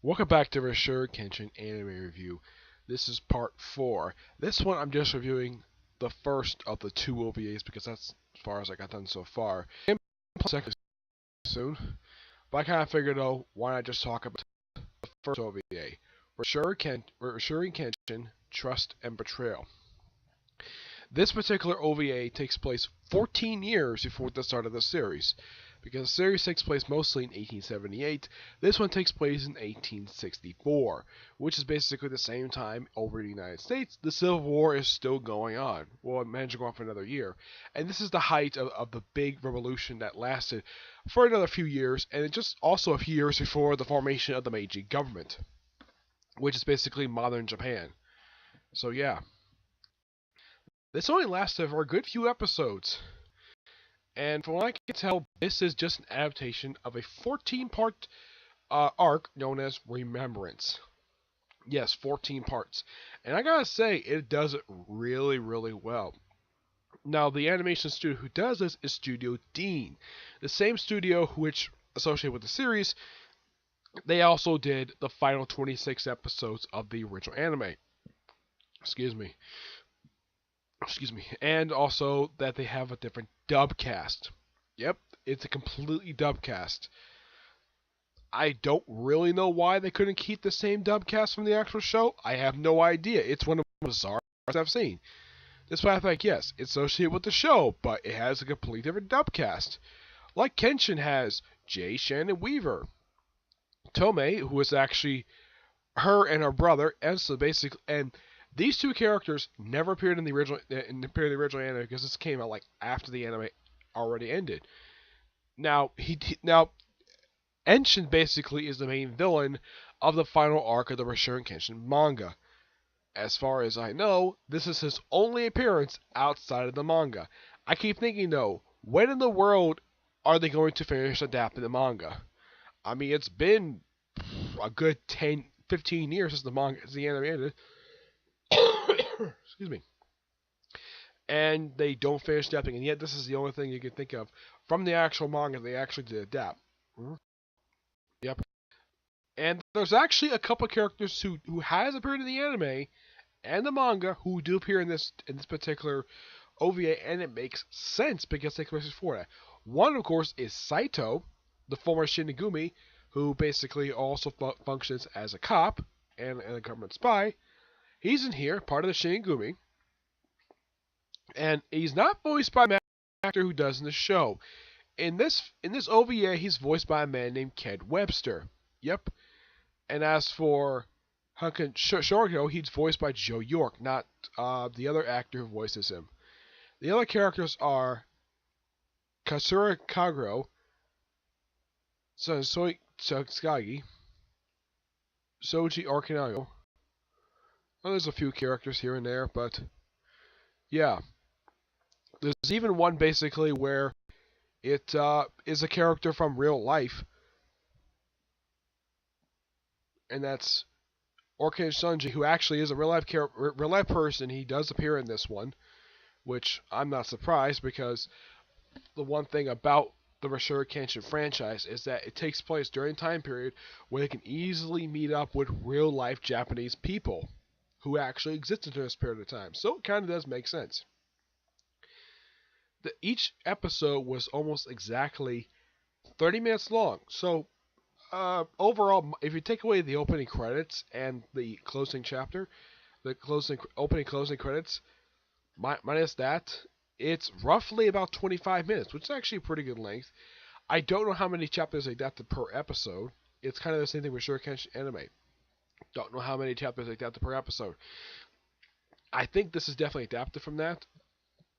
Welcome back to Rurouni Kenshin Anime Review. This is part 4. This one I'm just reviewing the first of the two OVAs because that's as far as I got done so far. And second soon, but I kind of figured though, why not just talk about the first OVA, Rurouni Kenshin, Trust and Betrayal. This particular OVA takes place 14 years before the start of the series. Because the series takes place mostly in 1878, this one takes place in 1864, which is basically the same time over in the United States. The Civil War is still going on. Well, it managed to go on for another year. And this is the height of the big revolution that lasted for another few years, and it just also a few years before the formation of the Meiji government, which is basically modern Japan. So yeah. This only lasted for a good few episodes. And from what I can tell, this is just an adaptation of a 14-part arc known as Remembrance. Yes, 14 parts. And I gotta say, it does it really, really well. Now, the animation studio who does this is Studio Dean, the same studio which, associated with the series, they also did the final 26 episodes of the original anime. Excuse me. And also that they have a different dub cast. Yep, it's a completely dub cast. I don't really know why they couldn't keep the same dub cast from the actual show. I have no idea. It's one of the bizarre things I've seen. Despite the fact, yes, it's associated with the show, but it has a completely different dub cast. Like Kenshin has J. Shannon Weaver, Tomei, who is actually her and her brother, and so basically, and these two characters never appeared in the original anime because this came out like after the anime already ended. Now Enshin basically is the main villain of the final arc of the Rurouni Kenshin manga. As far as I know, this is his only appearance outside of the manga. I keep thinking though, when in the world are they going to finish adapting the manga? I mean, it's been a good 10, 15 years since the anime ended. Excuse me. And they don't finish adapting, and yet this is the only thing you can think of from the actual manga they actually did adapt. Yep. And there's actually a couple characters who has appeared in the anime and the manga who do appear in this particular OVA, and it makes sense because they place before that. One, of course, is Saito, the former Shinigami, who basically also functions as a cop and a government spy. He's in here, part of the Shinigami, and he's not voiced by the actor who does in the show. In this OVA, he's voiced by a man named Ked Webster. Yep. And as for Hunkin Shorgo, he's voiced by Joe York, not the other actor who voices him. The other characters are Kasura Kagro, Sansoi Tsukagi, Soji Okinayo. Well, there's a few characters here and there, but yeah. There's even one basically where it is a character from real life, and that's Orkin Sunji, who actually is a real life person. He does appear in this one, which I'm not surprised because the one thing about the Rurouni Kenshin franchise is that it takes place during a time period where they can easily meet up with real life Japanese people who actually existed during this period of time. So it kind of does make sense. Each episode was almost exactly 30 minutes long. So overall, if you take away the opening credits and the closing chapter, the opening closing credits, minus that, it's roughly about 25 minutes, which is actually a pretty good length. I don't know how many chapters they adapted per episode. It's kind of the same thing with Rurouni Kenshin anime. Don't know how many chapters they adapted per episode. I think this is definitely adapted from that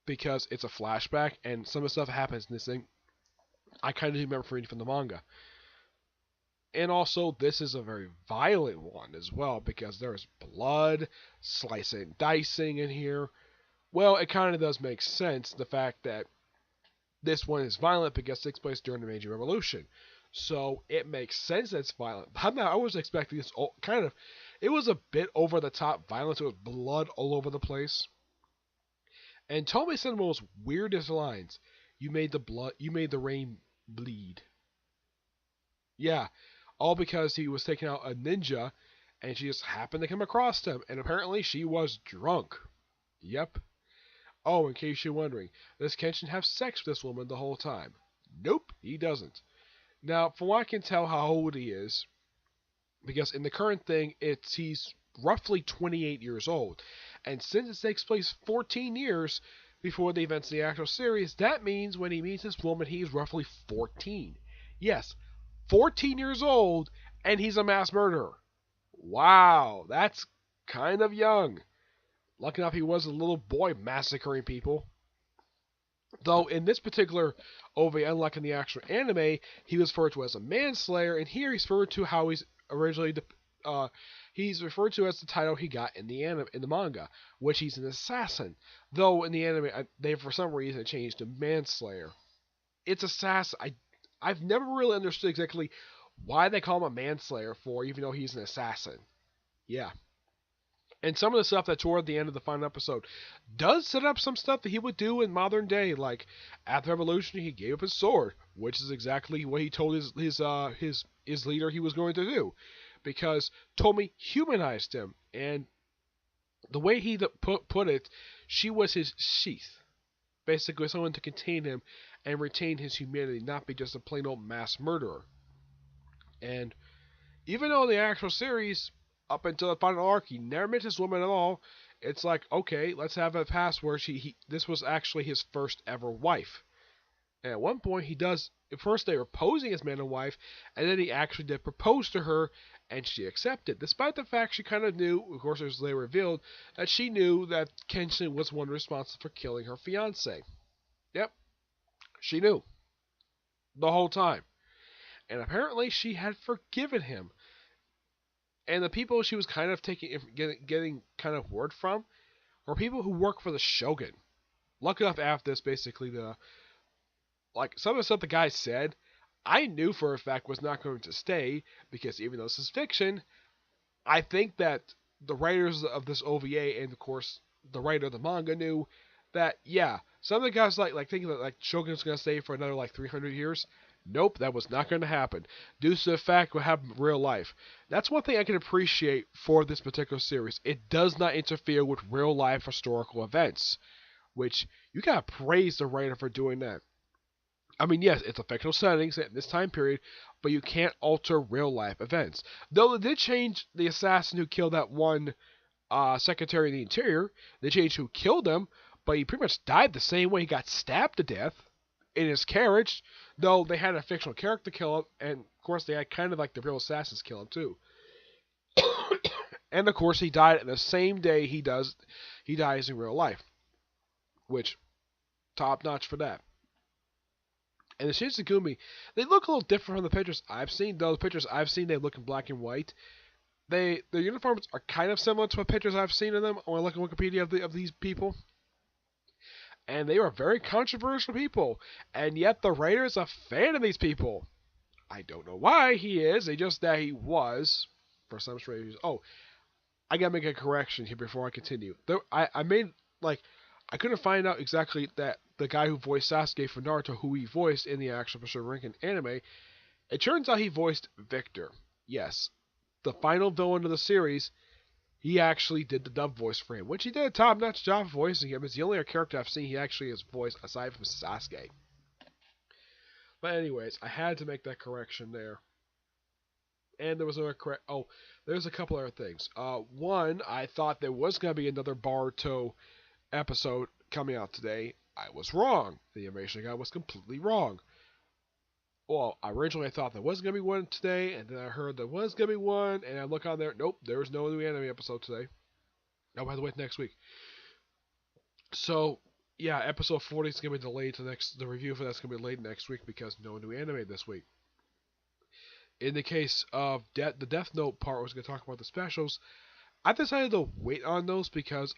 because it's a flashback and some of the stuff happens in this thing I kind of remember reading from the manga. And also, this is a very violent one as well because there's blood, slicing and dicing in here. Well, it kind of does make sense, the fact that this one is violent because it takes place during the Meiji Revolution. So it makes sense that it's violent. I was expecting this kind of, it was a bit over the top violence. It was blood all over the place. And Tomei said one of the most weirdest lines. You made the rain bleed. Yeah, all because he was taking out a ninja, and she just happened to come across him, and apparently she was drunk. Yep. Oh, in case you're wondering, does Kenshin have sex with this woman the whole time? Nope, he doesn't. Now, from what I can tell how old he is, because in the current thing, he's roughly 28 years old. And since it takes place 14 years before the events of the actual series, that means when he meets this woman, he's roughly 14. Yes, 14 years old, and he's a mass murderer. Wow, that's kind of young. Lucky enough, he was a little boy massacring people. Though in this particular OVA, unlike in the actual anime, he was referred to as a manslayer, and here he's referred to how he's referred to as the title he got in the manga, which he's an assassin. Though in the anime, they for some reason changed to manslayer. It's assassin. I've never really understood exactly why they call him a manslayer for, even though he's an assassin. Yeah. And some of the stuff that's toward the end of the final episode does set up some stuff that he would do in modern day. Like at the revolution, he gave up his sword, which is exactly what he told his leader he was going to do, because Tomi humanized him, and the way he put it, she was his sheath, basically someone to contain him and retain his humanity, not be just a plain old mass murderer. And even though in the actual series, up until the final arc, he never met this woman at all. It's like, okay, let's have a past where this was actually his first ever wife. And at one point, he does. At first, they were posing as man and wife, and then he actually did propose to her, and she accepted. Despite the fact she kind of knew, of course, as they revealed, that she knew that Kenshin was one responsible for killing her fiance. Yep, she knew the whole time, and apparently she had forgiven him. And the people she was kind of getting kind of word from were people who work for the Shogun. Lucky enough, after this, basically some of the stuff the guy said, I knew for a fact was not going to stay, because even though this is fiction, I think that the writers of this OVA and of course the writer of the manga knew that, yeah, some of the guys like thinking that like Shogun's gonna stay for another like 300 years. Nope, that was not going to happen, due to the fact what happened in real life. That's one thing I can appreciate for this particular series. It does not interfere with real life historical events, which you gotta praise the writer for doing that. I mean, yes, it's a fictional setting set in this time period, but you can't alter real life events. Though they did change the assassin who killed that one Secretary of the Interior. They changed who killed him, but he pretty much died the same way. He got stabbed to death in his carriage, though they had a fictional character kill him, and of course they had kind of like the real assassins kill him too. And of course he died in the same day he dies in real life, which top notch for that. And the Shinsengumi, they look a little different from the pictures I've seen. Though the pictures I've seen, they look in black and white. Their uniforms are kind of similar to the pictures I've seen of them when I look at Wikipedia of these people. And they are very controversial people, and yet the writer is a fan of these people. I don't know why he is, it's just that he was, for some strange reason. Oh, I gotta make a correction here before I continue. I couldn't find out exactly that the guy who voiced Sasuke for Naruto, who he voiced in the actual Rurouni Kenshin anime, it turns out he voiced Victor. Yes, the final villain of the series. He actually did the dub voice for him, which he did a top-notch job voicing him. It's the only character I've seen he actually has voiced aside from Sasuke. But anyways, I had to make that correction there. And there was there's a couple other things. One, I thought there was going to be another Boruto episode coming out today. I was wrong. The information I got was completely wrong. Well, originally I thought there was going to be one today, and then I heard there was going to be one, and I look on there, nope, there was no new anime episode today. Oh, by the way, next week. So, yeah, episode 40 is going to be delayed to the review for that's going to be late next week because no new anime this week. In the case of the Death Note part, I was going to talk about the specials. I decided to wait on those because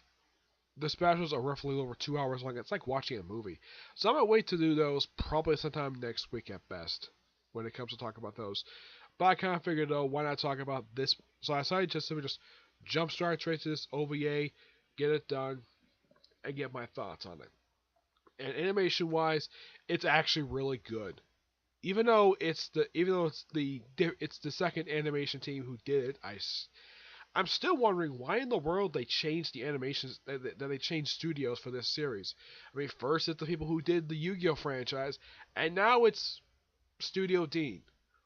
the specials are roughly over 2 hours long. It's like watching a movie. So I'm going to wait to do those probably sometime next week at best when it comes to talk about those. But I kind of figured, though, why not talk about this? So I decided just to jump straight to this OVA, get it done, and get my thoughts on it. And animation-wise, it's actually really good. it's the second animation team who did it, I'm still wondering why in the world they changed the animations, that they changed studios for this series. I mean, first it's the people who did the Yu-Gi-Oh franchise, and now it's Studio Dean,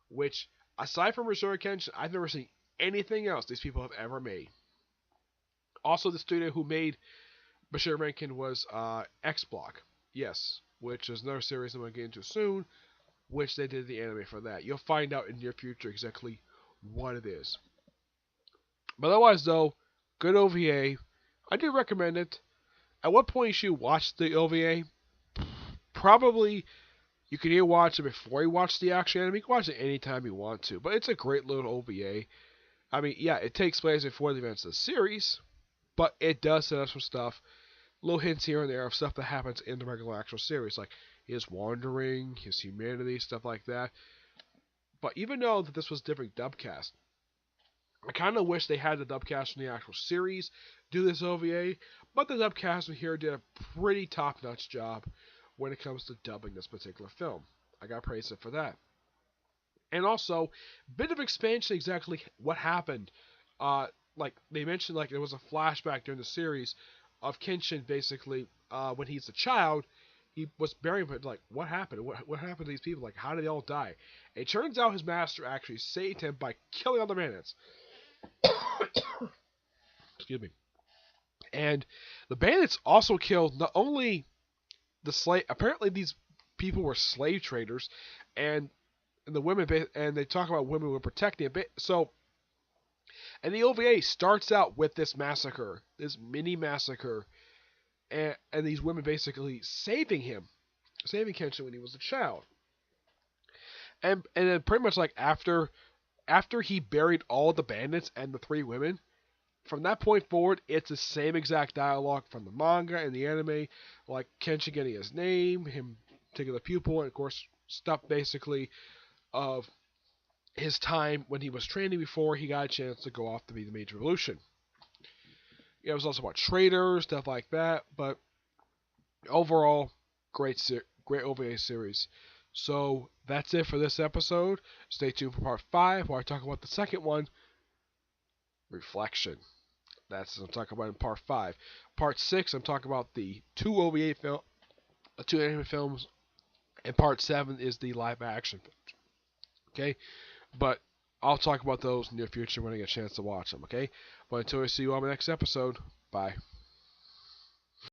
which, aside from Rurouni Kenshin, I've never seen anything else these people have ever made. Also, the studio who made Bashir Rankin was X Block, yes, which is another series I'm going to get into soon, which they did the anime for that. You'll find out in the near future exactly what it is. But otherwise, though, good OVA. I do recommend it. At what point you should watch the OVA? Probably you can either watch it before you watch the actual anime. You can watch it anytime you want to. But it's a great little OVA. I mean, yeah, it takes place before the events of the series, but it does set up some stuff. Little hints here and there of stuff that happens in the regular actual series, like his wandering, his humanity, stuff like that. But even though that this was different dubcast, I kind of wish they had the dubcast from the actual series do this OVA, but the dubcast from here did a pretty top-notch job when it comes to dubbing this particular film. I got praise for that. And also, bit of expansion exactly what happened. Like they mentioned, like there was a flashback during the series of Kenshin basically when he's a child. He was burying, but like, what happened? What happened to these people? Like, how did they all die? It turns out his master actually saved him by killing all the bandits. Excuse me. And the bandits also killed not only the slave. Apparently, these people were slave traders, and the women. And they talk about women were protecting it. So, and the OVA starts out with this massacre, this mini massacre, and these women basically saving Kenshin when he was a child. And then pretty much like after he buried all the bandits and the three women, from that point forward, it's the same exact dialogue from the manga and the anime, like Kenshin getting his name, him taking the pupil, and of course stuff basically of his time when he was training before he got a chance to go off to be the Major Revolution. It was also about traders, stuff like that, but overall, great OVA series. So that's it for this episode. Stay tuned for part 5 where I talk about the second one, Reflection. That's what I'm talking about in part 5. Part 6, I'm talking about the two anime films, and part 7 is the live action films. Okay? But I'll talk about those in the near future when I get a chance to watch them, okay? But until I see you on the next episode, bye.